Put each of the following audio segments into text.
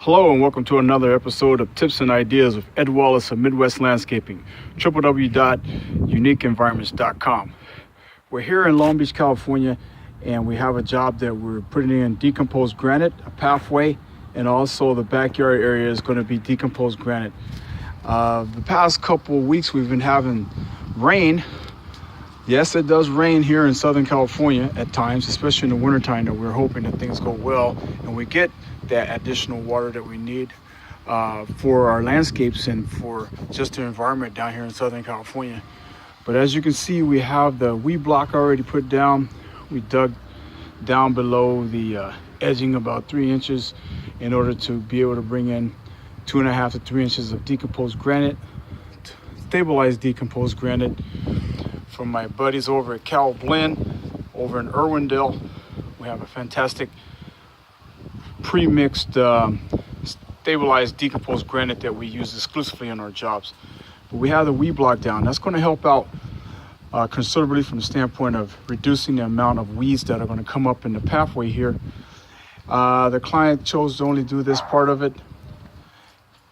Hello and welcome to another episode of Tips and Ideas with Ed Wallace of Midwest Landscaping, www.uniqueenvironments.com. We're here in Long Beach, California, and we have a job that we're putting in decomposed granite, a pathway, and also the backyard area is going to be decomposed granite. The past couple of weeks we've been having rain. Yes, it does rain here in Southern California at times, especially in the wintertime, that we're hoping that things go well and we get that additional water that we need for our landscapes and for just the environment down here in Southern California. But as you can see, we have the weed block already put down. We dug down below the edging about 3 inches in order to be able to bring in 2.5 to 3 inches of decomposed granite, stabilized decomposed granite from my buddies over at Cal Blend over in Irwindale. We have a fantastic pre-mixed stabilized decomposed granite that we use exclusively on our jobs. But we have the weed block down. That's going to help out considerably from the standpoint of reducing the amount of weeds that are going to come up in the pathway here. The client chose to only do this part of it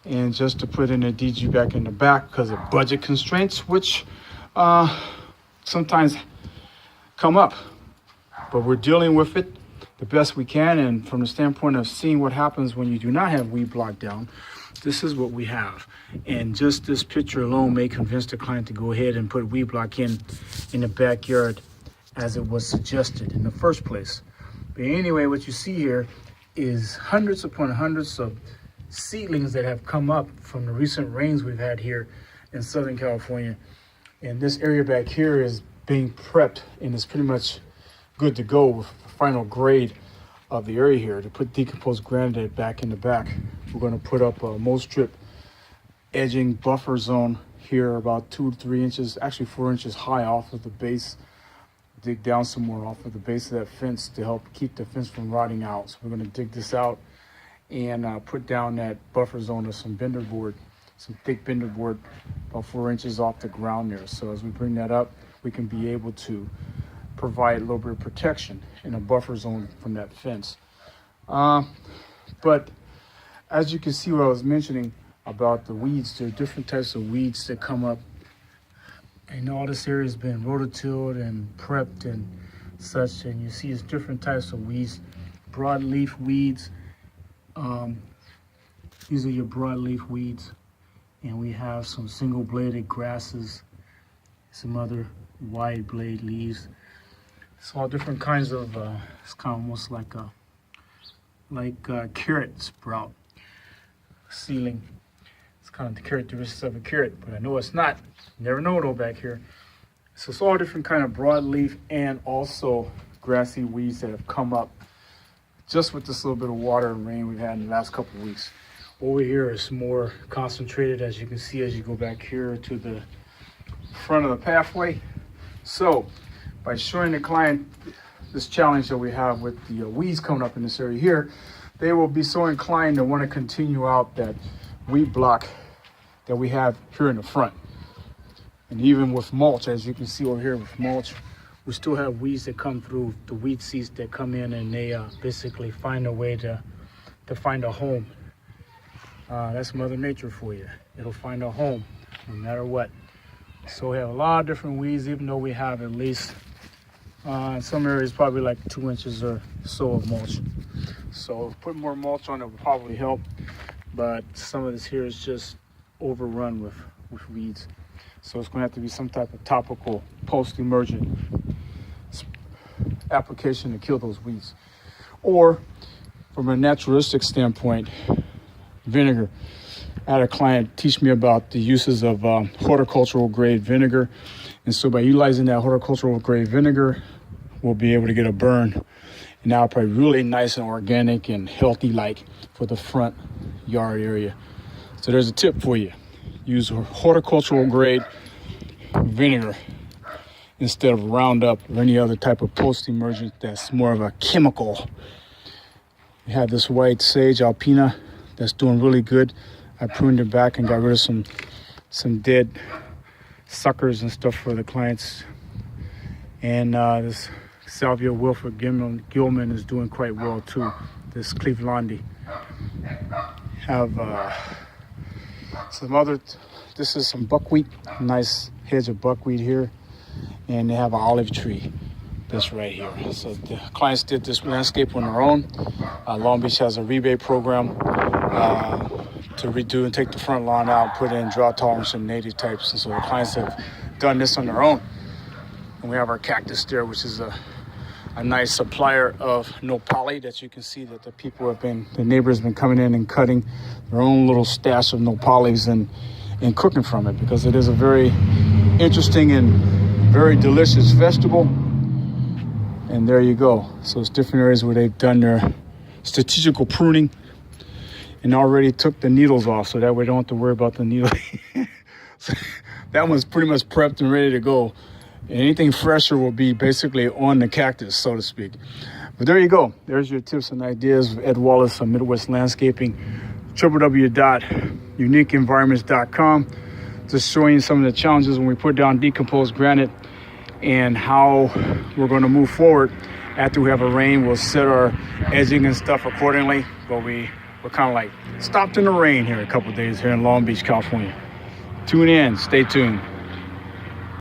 and just to put in a DG back in the back because of budget constraints, which sometimes come up, but we're dealing with it the best we can. And from the standpoint of seeing what happens when you do not have weed block down, this is what we have. And just this picture alone may convince the client to go ahead and put weed block in the backyard as it was suggested in the first place. But anyway, what you see here is hundreds upon hundreds of seedlings that have come up from the recent rains we've had here in Southern California. And this area back here is being prepped and is pretty much good to go with the final grade of the area here to put decomposed granite back in the back. We're going to put up a mold strip edging buffer zone here about 2 to 3 inches, actually 4 inches high off of the base. Dig down some more off of the base of that fence to help keep the fence from rotting out. So we're going to dig this out and put down that buffer zone of some bender board, some thick bender board about 4 inches off the ground there. So as we bring that up, we can be able to provide a little bit of protection in a buffer zone from that fence. But as you can see what I was mentioning about the weeds, there are different types of weeds that come up. I know all this area has been rototilled and prepped and such, and you see it's different types of weeds. Broadleaf weeds, these are your broadleaf weeds. And we have some single-bladed grasses, some other wide blade leaves. It's all different kinds of, it's kind of almost like a carrot sprout ceiling. It's kind of the characteristics of a carrot, but I know it's not. You never know though back here. So it's all different kind of broadleaf and also grassy weeds that have come up just with this little bit of water and rain we've had in the last couple of weeks. Over here is more concentrated, as you can see as you go back here to the front of the pathway. So by showing the client this challenge that we have with the weeds coming up in this area here, they will be so inclined to want to continue out that weed block that we have here in the front. And even with mulch, as you can see over here with mulch, we still have weeds that come through, the weed seeds that come in, and they basically find a way to find a home. That's Mother Nature for you. It'll find a home no matter what. So we have a lot of different weeds, even though we have at least in some areas probably like 2 inches or so of mulch. So putting more mulch on it will probably help, but some of this here is just overrun with weeds. So it's going to have to be some type of topical post-emergent application to kill those weeds. Or from a naturalistic standpoint, vinegar. I had a client teach me about the uses of horticultural grade vinegar, and so by utilizing that horticultural grade vinegar, we'll be able to get a burn, and now probably really nice and organic and healthy like for the front yard area. So there's a tip for you: use horticultural grade vinegar instead of Roundup or any other type of post-emergent that's more of a chemical. We have this white sage alpina that's doing really good. I pruned it back and got rid of some dead suckers and stuff for the clients. And this Salvia Wilford Gilman is doing quite well too, this Clevelandi. Have some other, this is some buckwheat, nice hedge of buckwheat here. And they have an olive tree that's right here. So the clients did this landscape on their own. Long Beach has a rebate program to redo and take the front lawn out, put in drought tolerance and native types. And so the clients have done this on their own. And we have our cactus there, which is a nice supplier of no poly that you can see that the neighbors have been coming in and cutting their own little stash of no polys and cooking from it, because it is a very interesting and very delicious vegetable. And there you go. So it's different areas where they've done their strategical pruning and already took the needles off, so that way they don't have to worry about the needle. So that one's pretty much prepped and ready to go. Anything fresher will be basically on the cactus, so to speak. But there you go. There's your tips and ideas of Ed Wallace on Midwest Landscaping. www.uniqueenvironments.com. Just showing you some of the challenges when we put down decomposed granite and how we're going to move forward. After we have a rain, we'll set our edging and stuff accordingly. But we're kind of like stopped in the rain here a couple days here in Long Beach, California. Tune in. Stay tuned.